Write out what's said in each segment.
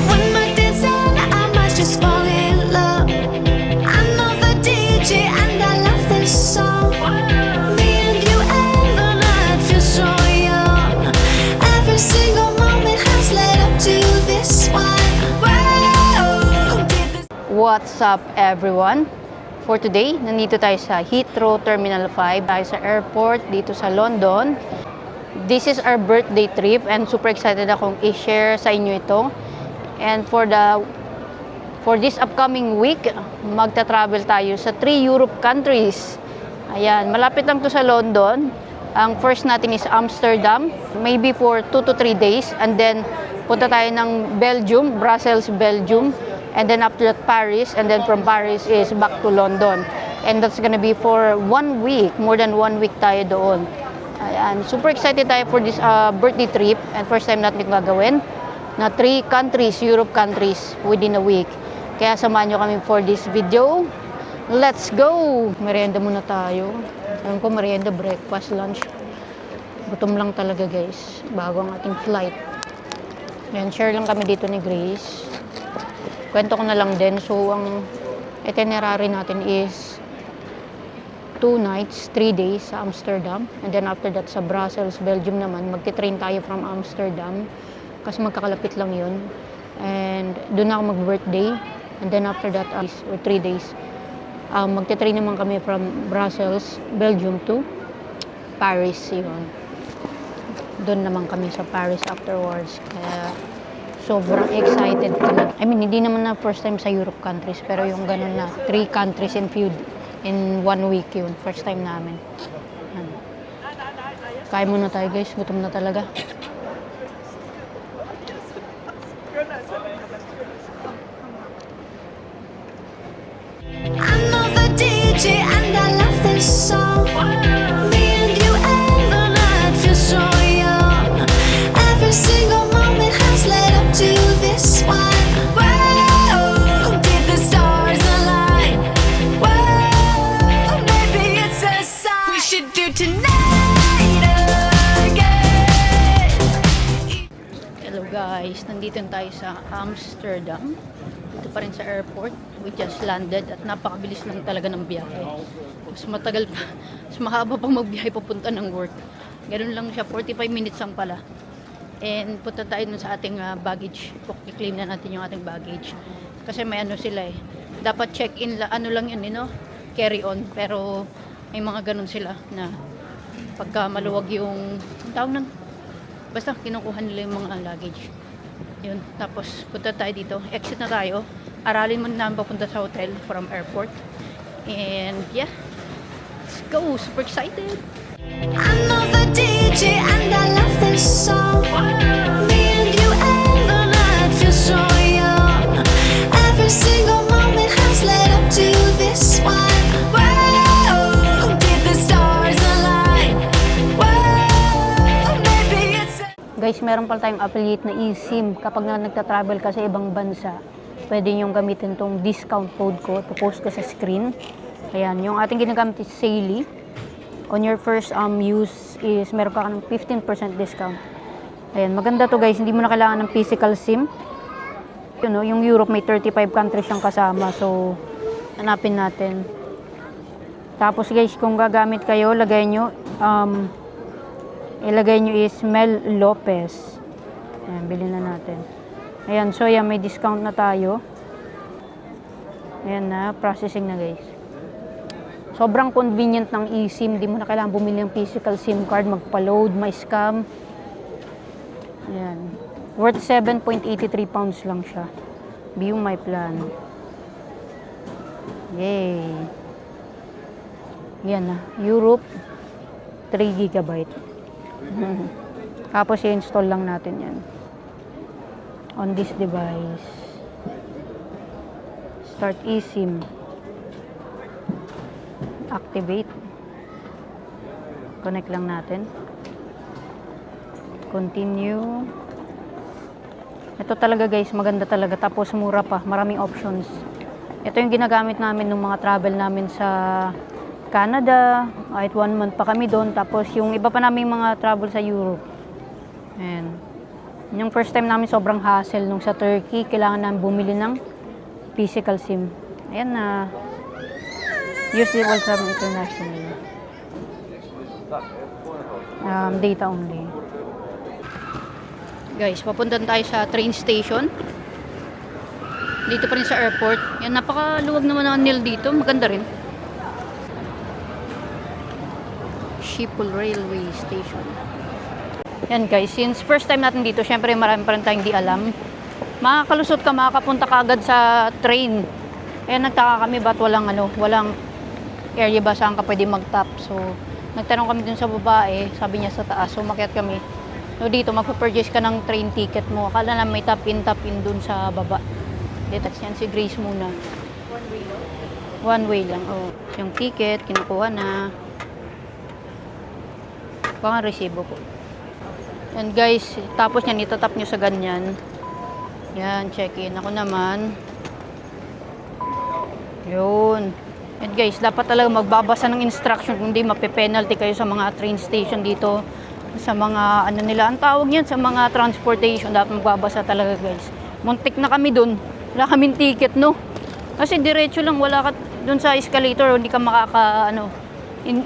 One night dancing, I might just fall in love. I know the DJ and I love this song. Me and you and the night feel so young. Every single moment has led up to this one. Whoa, did this What's up everyone? For today, nandito tayo sa Heathrow Terminal 5, tayo sa airport dito sa London. This is our birthday trip and super excited akong i-share sa inyo ito. And for this upcoming week, magta-travel tayo sa 3 Europe countries. Ayan, malapit lang to sa London. Ang first natin is Amsterdam, maybe for 2 to 3 days. And then, punta tayo ng Belgium, Brussels, Belgium. And then after that, Paris. And then from Paris is back to London. And that's gonna be for 1 week. More than 1 week tayo doon. Ayan, super excited tayo for this birthday trip. And first time natin gagawin na 3 countries, Europe countries within a week. Kaya samahan nyo kami for this video. Let's go! Merienda muna tayo. Alam ko, merienda, breakfast, lunch. Gutom lang talaga guys, bago ang ating flight. Ayan, share lang kami dito ni Grace. Kwento ko na lang din. So, ang itinerary natin is 2 nights, 3 days sa Amsterdam. And then after that sa Brussels, Belgium naman. Magti-train tayo from Amsterdam. Kasi magkakalapit lang yun. And doon ako mag-birthday. And then after that, 3 days. Magti-train naman kami from Brussels, Belgium to Paris. Yun. Doon naman kami sa Paris afterwards. Kaya sobrang excited talaga. I mean, hindi naman na first time sa Europe countries, pero yung ganun na 3 countries in 1 week yun. First time namin. Yan. Kain muna tayo guys, gutom na talaga. I know the DJ and I love this song. Me and you and the night feel so young. Every single moment has led up to this one. Whoa, did the stars align? Whoa, maybe it's a sign we should do tonight again. Hello guys, nandito tayo sa Amsterdam. Dito pa rin sa airport. We just landed at napakabilis lang talaga ng biyahe. Mas matagal pa, mas mahaba pang magbiyahe papunta ng work. Ganun lang siya, 45 minutes lang pala. And punta tayo dun sa ating baggage. I-claim na natin yung ating baggage. Kasi may ano sila eh. Dapat check-in, ano lang yun, carry on. Pero may mga ganun sila na pagka maluwag yung tawag nun. Basta kinukuha nila yung mga luggage. Yun. Tapos punta tayo dito. Exit na tayo. Aralin muna namin papunta sa hotel from airport. And yeah. Let's go. Super excited. I know the DJ and I love this song. Me and you and the night feel so young. Every single moment has led up to this one. Whoa, did the stars align? Whoa, maybe it's a Guys, meron pala tayong affiliate na eSIM. Kapag nagta-travel ka sa ibang bansa, pwede niyong gamitin tong discount code ko. Ipopost ko sa screen. Ayan, yung ating ginagamit is Saily. On your first use is meron pa ka ng 15% discount. Ayan, maganda to guys. Hindi mo na kailangan ng physical SIM. Yung Europe may 35 countries siyang kasama. So, hanapin natin. Tapos guys, kung gagamit kayo, ilagay nyo is Mel Lopez. Ayan, bilhin na natin. Ayan, so yan, may discount na tayo. Ayan na, processing na guys. Sobrang convenient ng eSIM. Di mo na kailangan bumili ng physical SIM card, magpa-load, may-scam. Ayan. Worth 7.83 pounds lang siya. View my plan. Yay! Yan na. Europe, 3 GB. Tapos i-install lang natin yan. On this device. Start eSIM. Activate. Connect lang natin. Continue. Ito talaga guys, maganda talaga. Tapos mura pa. Maraming options. Ito yung ginagamit namin ng mga travel namin sa Canada, kahit 1 month pa kami doon. Tapos yung iba pa namin mga travel sa Europe. Ayan. Yung first time namin sobrang hassle nung sa Turkey, kailangan namin bumili ng physical SIM. Ayan na. Use the Welcome International. Data only. Guys, papunta tayo sa train station. Dito pa rin sa airport. Yan, napakaluwag naman ang nil dito. Maganda rin. Schiphol Railway Station. Yan guys, since first time natin dito, syempre marami pa rin tayong di alam. Makakalusot ka, makakapunta ka agad sa train. Kaya nagtaka kami ba't walang area ba saan ka pwede mag-tap. So, nagtanong kami dun sa babae, sabi niya sa taas, so umakyat kami. So dito, magpa-purchase ka ng train ticket mo. Akala na may tap in dun sa baba. Dito, yan si Grace muna. One way lang, oh. Yung ticket, kinukuha na. Baka resibo po. And guys, tapos yan, itatap nyo sa ganyan. Yan, check-in. Ako naman. Yun. And guys, dapat talaga magbabasa ng instruction, kundi mape-penalty kayo sa mga train station dito. Sa mga, ano nila, ang tawag yan, sa mga transportation, dapat magbabasa talaga guys. Muntik na kami dun. Wala kaming ticket, no? Kasi diretso lang, wala ka dun sa escalator, hindi ka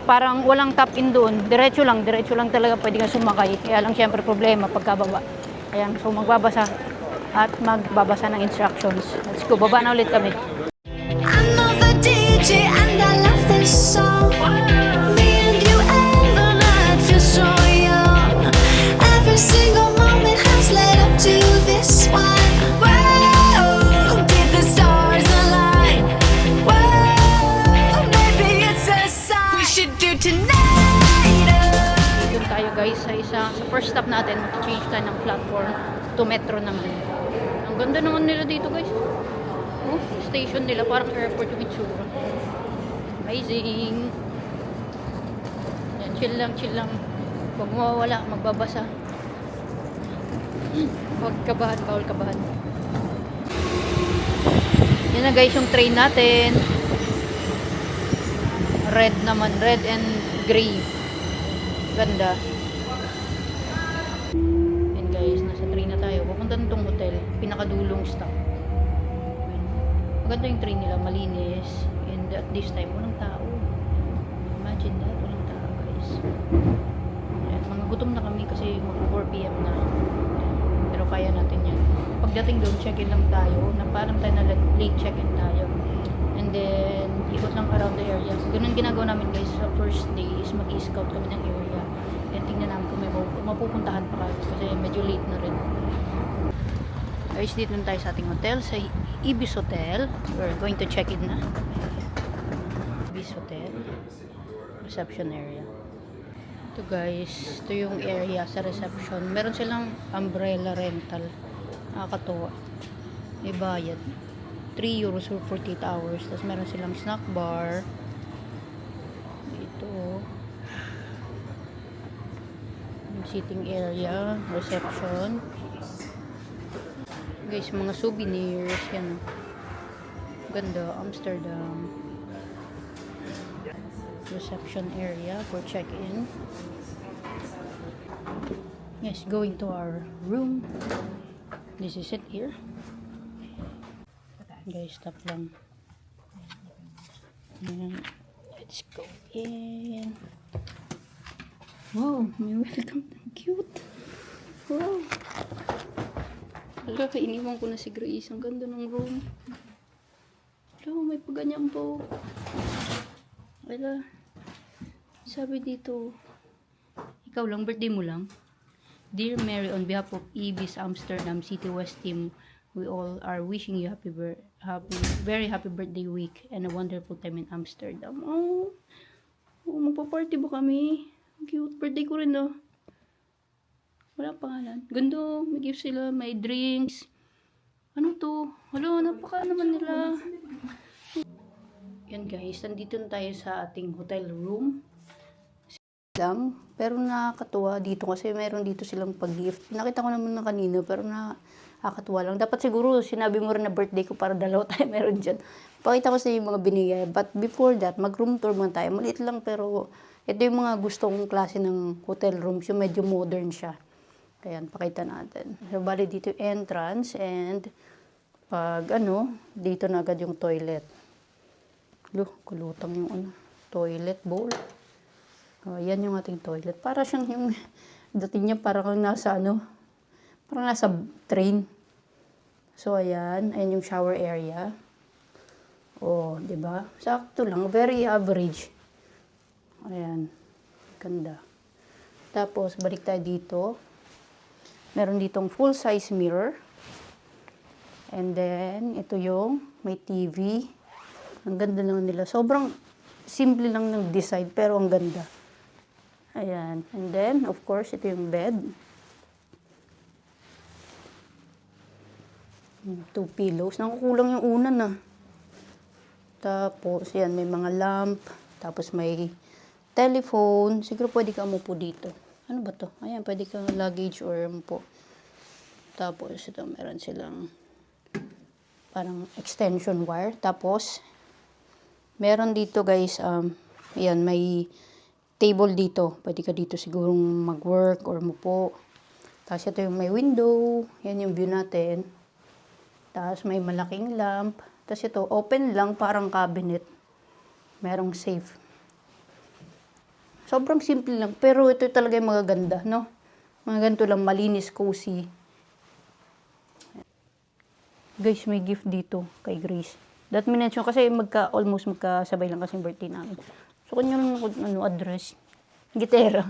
parang walang tap in doon. Diretso lang talaga pwede ka sumakay. Kaya lang syempre problema pagkababa. Ayan, so magbabasa at magbabasa ng instructions. Let's go, baba na ulit kami. I'm the DJ and I love this song. Me and you and the night feel so young. Every single moment has led up to this one. Whoa, did the stars align? Whoa, maybe it's a sign we should do tonight. Doon tayo guys sa first stop natin, mag-change tayo ng platform to metro naman. Ang ganda naman nila dito guys. Oh, station nila parang airport yung itsura. Amazing. Yan, chill lang. Huwag mawawala, magbabasa. Huwag kabahan, bawal kabahan. Yan na guys yung train natin. Red naman, red and gray. Ganda. Yan guys, nasa train na tayo. Pupunta nitong hotel, pinakadulong stop. Maganda yung train nila, malinis. And at this time, walang tao. Imagine that, walang tao guys. Ayan, mga gutom na kami kasi mag 4 PM na. Pero kaya natin yan. Pagdating doon, check-in lang tayo. Na parang tayo na late check-in tayo. And then, ikot lang around the area. Ganun ginagawa namin guys sa first day is mag-i-scout kami ng area. And tingnan namin kung may mapupuntahan pa kasi medyo late na rin. Guys, dito na tayo sa ating hotel, sa Ibis Hotel. We're going to check in na. Ibis Hotel. Reception area. Ito guys, ito yung area sa reception. Meron silang umbrella rental. Nakakatuwa. May bayad. 3 euros for 48 hours. Tapos meron silang snack bar. Dito. Yung sitting area. Reception. Guys, mga souvenirs, yan. Ganda, Amsterdam. Reception area for check-in. Yes, going to our room. This is it here. Guys, stop lang. Ayan. Let's go in. Wow, may welcome. Cute. Wow. Hala, iniwan ko na si Grace. Ang ganda ng room. Hala, may paganyan po. Hala. Sabi dito, ikaw lang, birthday mo lang. Dear Mary, on behalf of Ibis Amsterdam City West team, we all are wishing you very happy birthday week and a wonderful time in Amsterdam. Oh, magpa-party ba kami? Cute. Birthday ko rin, no? Wala pangalan. Ganda. May gift sila. May drinks. Ano to? Hala, napaka naman nila. Yan guys. Nandito na tayo sa ating hotel room. Lang. Pero nakakatuwa dito kasi meron dito silang pag-gift. Nakita ko naman na kanina pero nakakatuwa lang. Dapat siguro sinabi mo rin na birthday ko para dalawa tayo meron dyan. Pakita ko sa inyo yung mga binigay. But before that, mag-room tour muna tayo. Maliit lang pero ito yung mga gustong klase ng hotel rooms. Yung medyo modern siya. Kaya pakita natin. So, bali dito yung entrance and pag dito na agad yung toilet. Kulutang yung toilet bowl. Yan yung ating toilet. Para siyang yung dating niya parang nasa parang nasa train. So, ayan yung shower area. Oh, 'di ba? Sakto lang, very average. Ayan. Ganda. Tapos balik tayo dito. Meron ditong full size mirror. And then ito yung may TV. Ang ganda lang nila. Sobrang simple lang ng design pero ang ganda. Ayan. And then of course ito yung bed. 2 pillows. Nakukulang yung una na. Tapos, yan, may mga lamp. Tapos, may telephone. Siguro pwede ka umupo dito. Ano ba to? Ayan, pwede ka luggage or umupo. Tapos, ito, meron silang parang extension wire. Tapos, meron dito, guys, ayan, may table dito. Pwede ka dito sigurong mag-work or umupo. Tapos, ito yung may window. Yan yung view natin. Tapos, may malaking lamp. Tapos ito, open lang, parang cabinet. Merong safe. Sobrang simple lang. Pero ito talaga yung magaganda, no? Mga ganito lang, malinis, cozy. Guys, may gift dito kay Grace. That minention kasi almost magkasabay lang kasi yung birthday namin. So, kanya lang address. Gitera.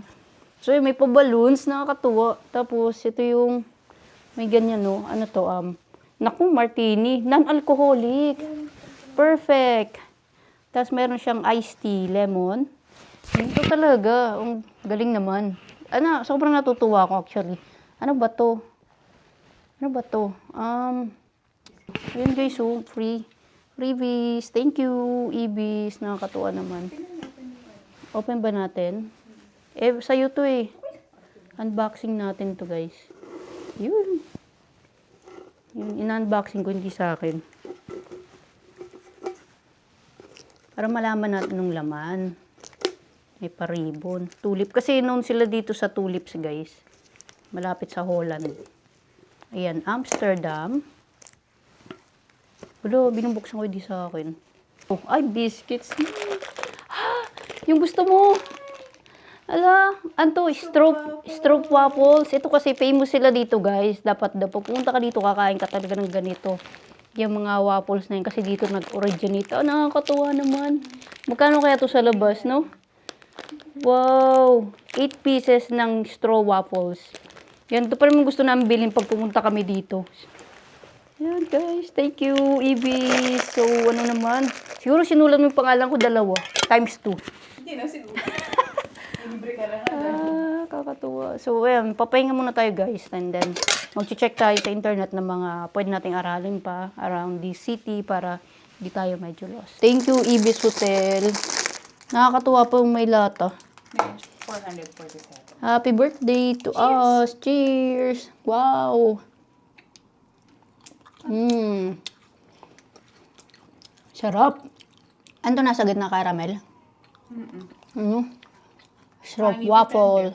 So, may pa-balloons, nakakatuwa. Tapos, ito yung, may ganyan, no? Ano to, naku, martini. Non-alcoholic. Perfect. Tapos meron siyang iced tea, lemon. Ito talaga. Ang galing naman. Sobrang natutuwa ako actually. Ano ba to? Ayun guys, free. Freebies. Thank you, Ibis. Nakakatuwa naman. Open ba natin? Sa'yo to eh. Unboxing natin to guys. Yun. Yung in-unboxing ko, hindi sa akin. Para malaman natin ng laman. May pa-ribbon. Tulip. Kasi noon sila dito sa tulips, guys. Malapit sa Holland. Ayan, Amsterdam. Wala, binubuksan ko hindi sa akin. Oh, ay, biscuits. Yung gusto mo. Stroop waffles. Ito kasi famous sila dito, guys. Dapat pupunta ka dito, kakain ka talaga ng ganito. Yung mga waffles na yun. Kasi dito nag-originate. Nakakatuwa naman. Magkano kaya to sa labas, no? Wow! 8 pieces ng straw waffles. Yan, ito pa rin gusto namin bilhin pag pumunta kami dito. Yan, guys. Thank you, Ibis. So, ano naman? Siguro sinulat mo yung pangalan ko, 2. Times 2. Hindi na siguro. Libre ka lang. Kakatuwa. So, ayan, papahinga muna tayo guys. And then, mag-check tayo sa internet ng mga pwede nating aralin pa around the city para hindi tayo medyo lost. Thank you, Ibis Hotel. Nakakatuwa pa yung may lata. 447. Happy birthday to us. Cheers. Wow. Sarap. Ano nasa gitna caramel? Syrup waffles.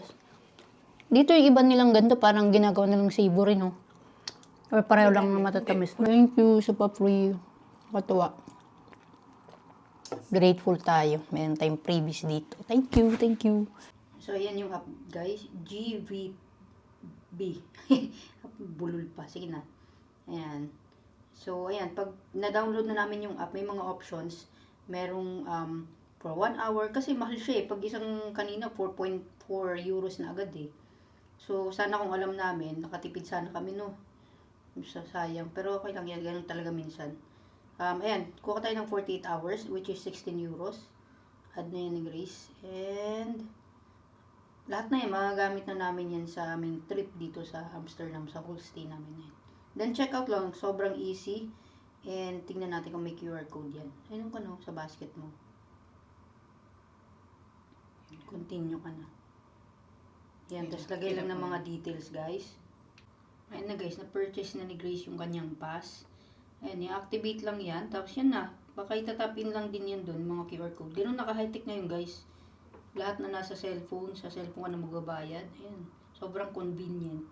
Dito yung iba nilang ganito, parang ginagawa nilang savory, no? Or pareho lang na matatamis. Thank you sa pa-free. Katuwa. Grateful tayo. Meron tayong freebies dito. Thank you, thank you. So, ayan yung app, guys. GVB. Bulol pa. Sige na. Ayan. So, ayan. Pag na-download na namin yung app, may mga options. Merong for 1 hour. Kasi mahal siya eh. Pag isang kanina, 4.4 euros na agad eh. So, sana kung alam namin, nakatipid sana kami, no? Sayang. Pero okay lang yan. Ganun talaga minsan. Ayan. Kuha tayo ng 48 hours, which is 16 euros. Add na yan ni Grace. And lahat na yan, magagamit na namin yan sa aming trip dito sa Amsterdam, sa whole stay namin na yan. Then, check out lang. Sobrang easy. And tingnan natin kung may QR code yan. Ayun ka no, sa basket mo. Continue ka na. Yan, tapos lagay lang ng mga details, guys. Ayan na guys, na-purchase na ni Grace yung kanyang pass. Ayan, i-activate lang yan. Tapos yan na, Baka itatapin lang din yan doon, mga QR code. Ganun naka-high-tech ngayon guys. Lahat na nasa cellphone, sa cellphone ka na magbabayad. Ayan, sobrang convenient.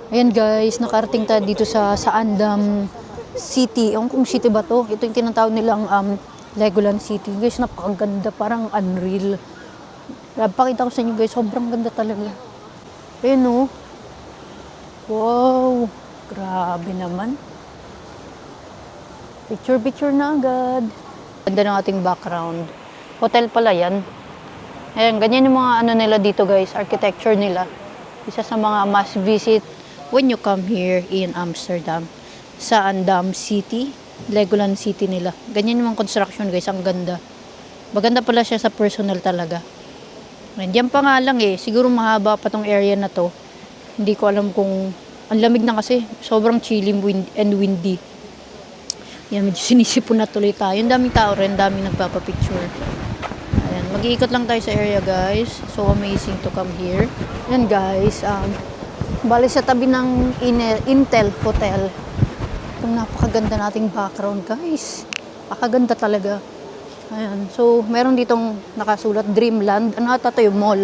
Ayan guys, nakarating tayo dito sa Andam City. Ewan kung city ba to? Ito yung tinatawag nilang Legoland City. Guys, napakaganda. Parang unreal. Pakita ko sa inyo guys, sobrang ganda talaga. Ayan o. Wow. Grabe naman. Picture na agad. Ganda ng ating background. Hotel pala yan. Ayan, ganyan yung mga ano nila dito guys, architecture nila. Isa sa mga must visit when you come here in Amsterdam. Sa Andam City, Legoland City nila. Ganyan yung mga construction guys, ang ganda. Maganda pala siya sa personal talaga. Diyan pa nga lang siguro mahaba pa tong area na to. Hindi ko alam kung, ang lamig na kasi, sobrang chilly and windy. Yan, medyo sinisipon na tuloy tayo. Ang daming tao rin, daming nagpapapicture. Ayan, mag-iikot lang tayo sa area guys. So amazing to come here. Yan guys, bali sa tabi ng Intel Hotel. Itong napakaganda nating background guys. Napakaganda talaga. Ayan. So, meron ditong nakasulat Dreamland. Ano ata ito yung mall.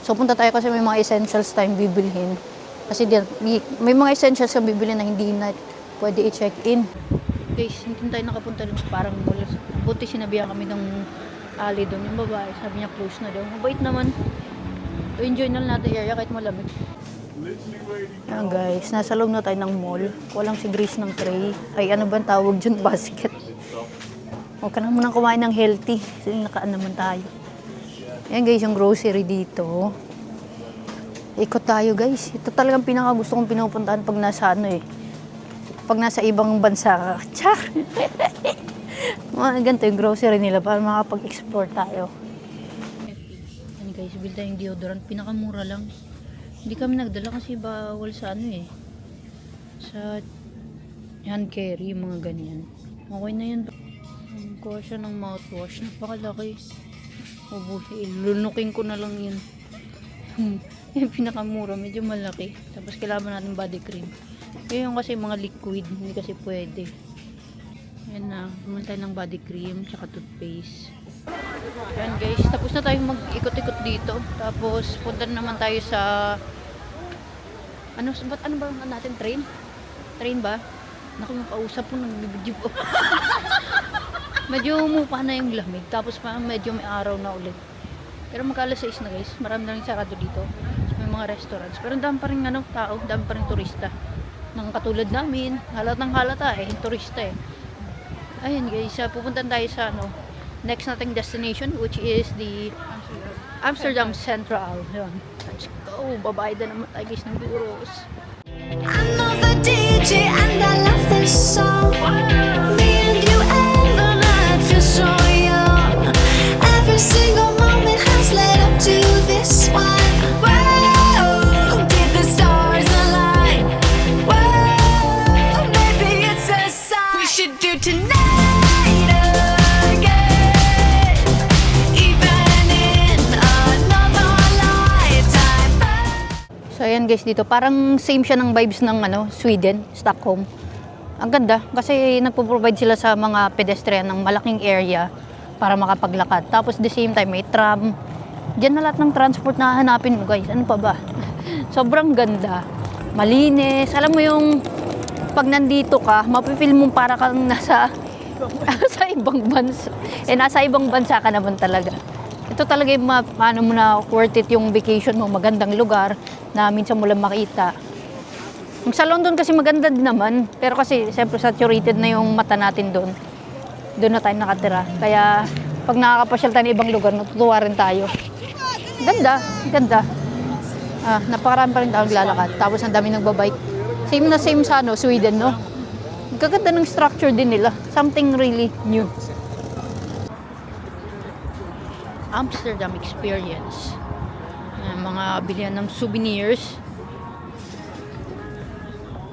So, punta tayo kasi may mga essentials tayong bibilhin. Kasi may mga essentials na bibilhin na hindi na pwede i-check-in. Guys, hindi tayo nakapunta dun sa parang mall. Buti sinabihan kami ng alley doon. Yung babae, sabi niya close na daw. Mabait naman. So, enjoy na natin area kahit malamig. Ayan guys, nasa loob na tayo ng mall. Walang si Grace ng tray. Ay, ano ba ang tawag dyan? Basket. Huwag ka na munang kumain ng healthy. Kasi nakaan naman tayo. Ayan guys, yung grocery dito. Ikot tayo guys. Ito talagang pinakagusto kong pinupuntahan pag nasa pag nasa ibang bansa. Char! Mga ganito yung grocery nila para makapag-explore tayo. Ayan guys, bilhin tayong deodorant. Pinakamura lang. Hindi kami nagdala kasi bawal sa sa hand carry, mga ganyan. Okay na yun. Kuha siya ng mouthwash. Napakalaki. Lunukin ko na lang yun. Yung pinakamura, medyo malaki. Tapos kailangan natin body cream. Yung kasi mga liquid, hindi kasi pwede. Ayan na, bumili tayo ng body cream, tsaka toothpaste. Ayan guys, tapos na tayong mag-ikot-ikot dito. Tapos punta naman tayo sa ano ba natin? Train ba? Naku, yung kausap ko nagbibidyo po. Medyo umupa na yung lamig. Tapos pa medyo may araw na ulit. Pero magka-alas 6 na guys. Marami na rin sarado dito. May mga restaurants. Pero dami pa rin tao. Dami pa rin turista. Nang katulad namin. Halatang halata turista Ayan guys. Pupuntan tayo sa next nating destination. Which is the Amsterdam Central. Ayan. Let's go. Babayad na naman tayo guys ng euros. I'm the DJ and I love this song. Me and you and the night feels so young. Every single moment has led up to this one. Whoa, did the stars align? Whoa, maybe it's a sign. We should do tonight again, even in another lifetime. So ayan guys dito, parang same siya ng vibes ng Sweden, Stockholm. Ang ganda kasi nagpo-provide sila sa mga pedestrian ng malaking area para makapaglakad. Tapos the same time may tram. Diyan na lahat ng transport na hahanapin mo guys. Ano pa ba? Sobrang ganda. Malinis. Alam mo yung pag nandito ka, mapipil mo para kang nasa sa ibang bansa. Nasa ibang bansa ka naman talaga. Ito talaga yung paano mo na worth it yung vacation mo, magandang lugar na minsan mo lang makita. Yung sa London kasi maganda din naman, pero kasi siyempre saturated na yung mata natin doon. Doon na tayo nakatira. Kaya pag nakakapasyal tayo ng ibang lugar, natutuwa rin tayo. Ganda, ganda. Napakarami pa rin tayo naglalakad. Tapos ang dami nagbabike. Same na same sa Sweden, no? Gaganda ng structure din nila. Something really new. Amsterdam experience. Mga bilihan ng souvenirs.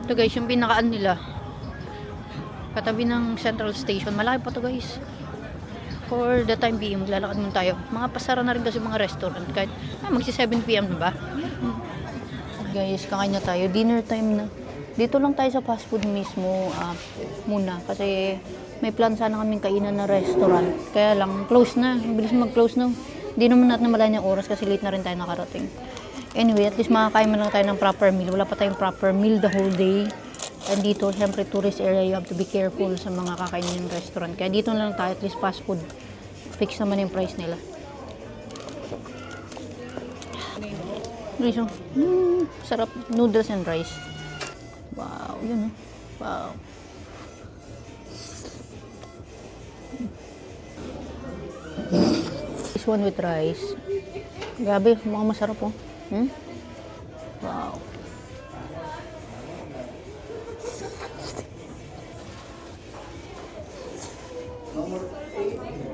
Ito guys, yung pinakaan nila. Katabi ng Central Station. Malaki pa to guys. For the time being, maglalakad muna tayo. Mga pasara na rin kasi mga restaurant. Kahit magsi 7 PM na ba? Guys, kakain na tayo. Dinner time na. Dito lang tayo sa fast food mismo muna. Kasi may plan sana kaming kainan na restaurant. Kaya lang, close na. Bilis mag-close na. Hindi naman natin namalayan yung oras kasi late na rin tayo nakarating. Anyway, at least makakain mo lang tayo ng proper meal. Wala pa tayong proper meal the whole day. And dito, syempre, tourist area, you have to be careful sa mga kakainin ng restaurant. Kaya dito na lang tayo, at least fast food. Fix naman yung price nila. Guys, sarap. Noodles and rice. Wow, yun Wow. This one with rice. Grabe, mukhang masarap Wow.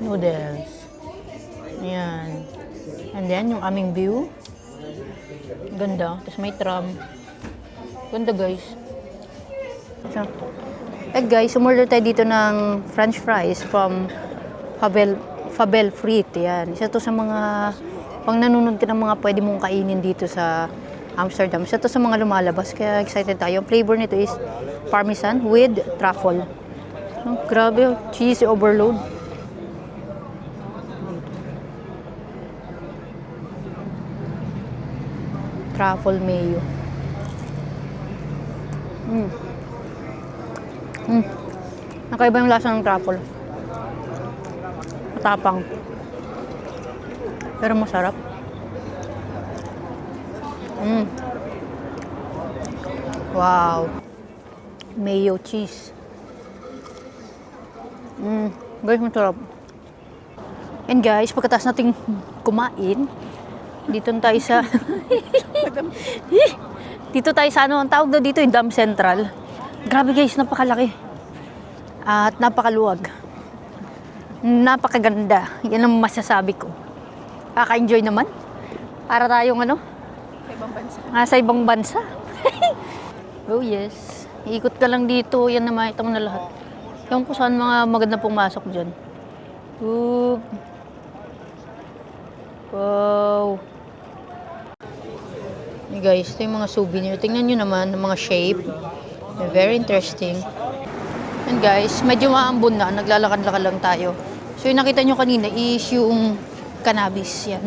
Noodles. Ayan. And then, yung aming view. Ganda. Tapos may tram. Ganda, guys. So, guys, umorder tayo dito ng french fries from Fabel Frit. Yan. Isa to sa mga pang nanunod ka ng mga pwede mong kainin dito sa Amsterdam. Isa to sa mga lumalabas. Kaya excited tayo. Yung flavor nito is parmesan with truffle. Oh, grabe. Cheese overload. Truffle mayo. Nakaiba yung lasa ng truffle. Matapang. Pero masarap. Wow. Mayo cheese. Guys, masarap. And guys, pagkatapos nating kumain, dito tayo sa dito tayo sa ang tawag daw dito yung Dam Central. Grabe guys, napakalaki. At napakaluwag. Napakaganda. Yan ang masasabi ko. Kaka-enjoy naman. Para tayong Sa ibang bansa. Sa ibang bansa. Oh yes. Ikot ka lang dito. Yan na makita mo na lahat. Yung kung saan mga maganda pumasok dyan. Oop. Wow. Hey guys, ito yung mga souvenir. Tingnan nyo naman, ng mga shape. They're very interesting. And guys, medyo maambon na. Naglalakad-lakad lang tayo. So yung nakita nyo kanina is yung cannabis. Yan.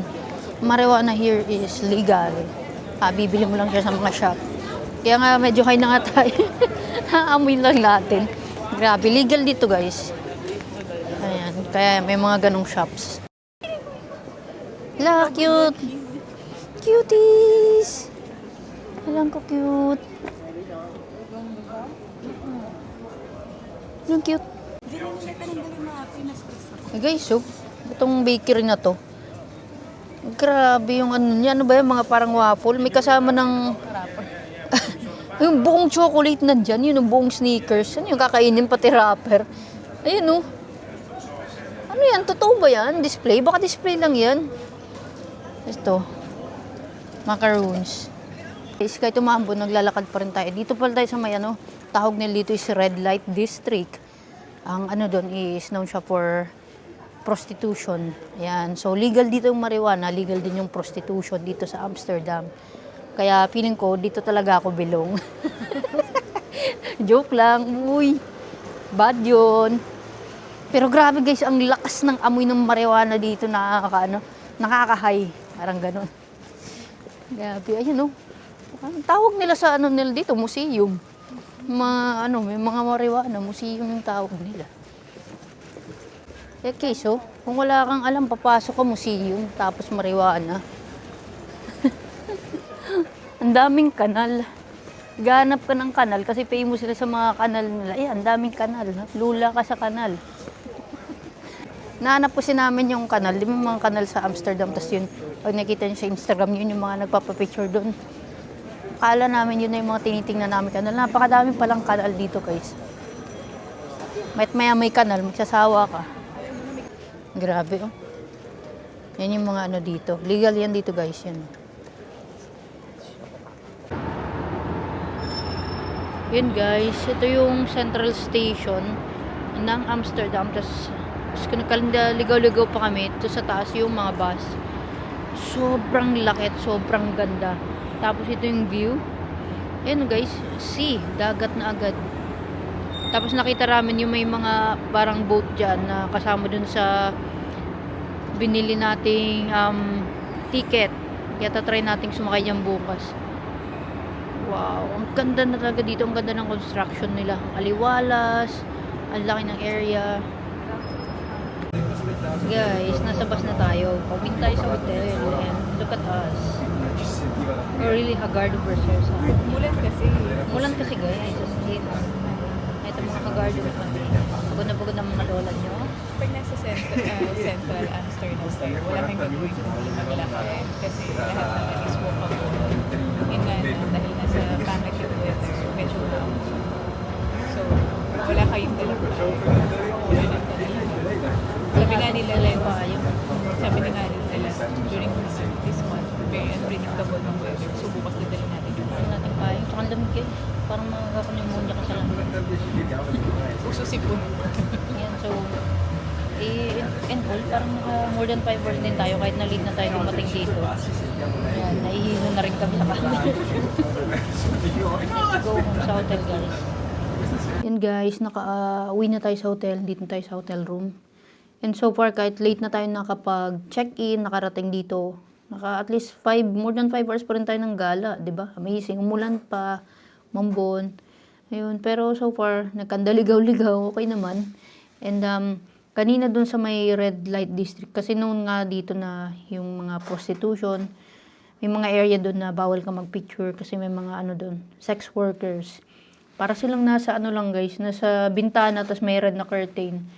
Marijuana here is legal. Bibili mo lang siya sa mga shop. Kaya nga medyo kayo na nga tayo. Amoy lang natin. Grabe, legal dito guys. Ayan, kaya may mga ganong shops. La, cute! Cuties! Alam ko cute. Yung cute. Hey guys, so, itong bakery na to. Grabe yung niya. Ano ba yan? Mga parang waffle. May kasama ng... yung buong chocolate nandyan. Yun, yung buong Snickers. Ano yung kakainin pati wrapper? Ayun, Ano yan? Totoo ba yan? Display? Baka display lang yan. Ito. Macaroons. Guys, kahit umambon, naglalakad pa rin tayo. Dito pala tayo sa may tawag nila dito is Red Light District. Ang doon is known siya for prostitution. Ayan. So, legal dito yung marijuana. Legal din yung prostitution dito sa Amsterdam. Kaya feeling ko, dito talaga ako belong. Joke lang. Uy, bad yun. Pero grabe guys, ang lakas ng amoy ng marijuana dito. Nakaka-high. Parang ganun. Grabe, ayun Ang tawag nila sa nila dito, museum. May mga marijuana, museum yung tawag nila. Okay, so, kung wala kang alam, papasok ka museum, tapos marijuana. Ang daming kanal. Ganap ka ng kanal kasi famous sila sa mga kanal nila. Ang daming kanal. Lula ka sa kanal. Nahanap po namin yung kanal. Di ba mga kanal sa Amsterdam? Tapos yun, pag nakita nyo sa Instagram, yun yung mga nagpapapicture doon. Akala namin yun na yung mga tinitingnan namin kanal. Napakadami palang kanal dito, guys. Maya may kanal, magsasawa ka. Grabe, Yan yung mga dito. Legal yan dito, guys. Yan. Yun, guys. Ito yung Central Station ng Amsterdam. Tapos ligaw-ligaw pa kami. Ito sa taas yung mga bus. Sobrang laki at sobrang ganda. Tapos ito yung view. Ayan guys, sea, dagat na agad. Tapos nakita namin yung may mga parang boat dyan na kasama dun sa binili nating ticket. Kaya tatry nating sumakay dyan bukas. Wow, ang ganda na talaga dito. Ang ganda ng construction nila. Ang aliwalas, ang laki ng area. Guys, nasa bus na tayo. Pawin tayo sa hotel. And look at us. We're really haggard of ourselves. Mulan kasi. Mulan kasi guys. Ito mga haggard of kami. Pagod na mga lola nyo. Pag nasa Central Amsterdam, wala kang gagawin kung wala maglakad. Kasi lahat naman is walkable. Yun nga na, dahil nasa panic yung weather, medyo loud. So, wala kayong dalawa. Sabi nga nila, sabi nga nila, during this month, very unpredictable ng weather. So, bukas na dala natin yung Ano natin kaya? Tsaka ang lamig eh. Parang makakapanimunya ka sa lamig. uso sipon. Yan, so, in all, parang more than 5 hours din tayo kahit na-lead na tayo dumating dito. Yan, nahihilo na rin kami sa camera. Let's go home sa hotel, guys. Yan guys, uwi na tayo sa hotel. Dito na tayo sa hotel room. And so far, kahit late na tayo nakapag-check-in, nakarating dito, at least more than 5 hours pa rin tayo ng gala, di ba? Amazing. Umulan pa, mambon. Ayun, pero so far, nagkandaligaw-ligaw, okay naman. And kanina dun sa may red light district, kasi noon nga dito na yung mga prostitution, may mga area dun na bawal ka magpicture kasi may mga dun, sex workers. Para silang nasa lang guys, nasa bintana, tapos may red na curtain.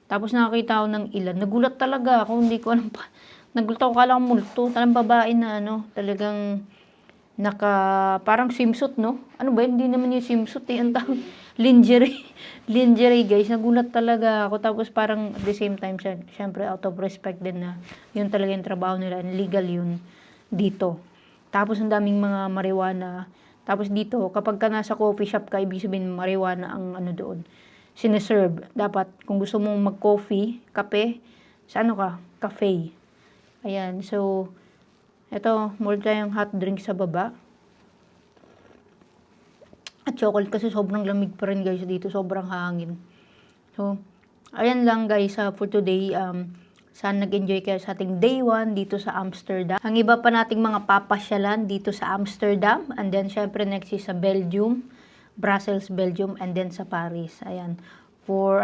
Tapos nakakita ako ng ilan. Nagulat talaga ako, hindi ko alam pa. Nagulat ako, kala ko multo. Talang babae na talagang parang swimsuit, no? Ano ba, hindi naman yung swimsuit eh. Ang tawag, lingerie. Lingerie, guys. Nagulat talaga ako. Tapos parang at the same time, syempre out of respect din na yun talaga yung trabaho nila. And legal yun dito. Tapos ang daming mga marijuana. Tapos dito, kapag ka nasa coffee shop ka, ibig sabihin marijuana ang doon. Sineserve. Dapat, kung gusto mong mag-coffee, kape, sa cafe. Ayan, so, eto, more tayong hot drink sa baba. At chocolate kasi sobrang lamig pa rin guys dito, sobrang hangin. So, ayan lang guys for today. Sana nag-enjoy kayo sa ating day 1 dito sa Amsterdam. Ang iba pa nating mga papasyalan dito sa Amsterdam. And then, syempre, next is sa Belgium. Brussels, Belgium, and then sa Paris. Ayan. For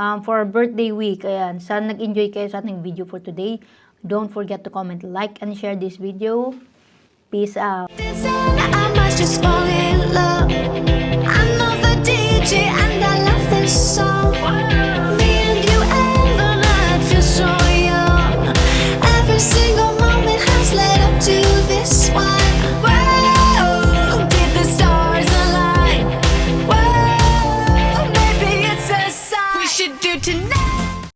our birthday week. Ayan. Sana nag-enjoy kayo sa ating video for today. Don't forget to comment, like, and share this video. Peace out. I must just fall in love. I'm not the DJ.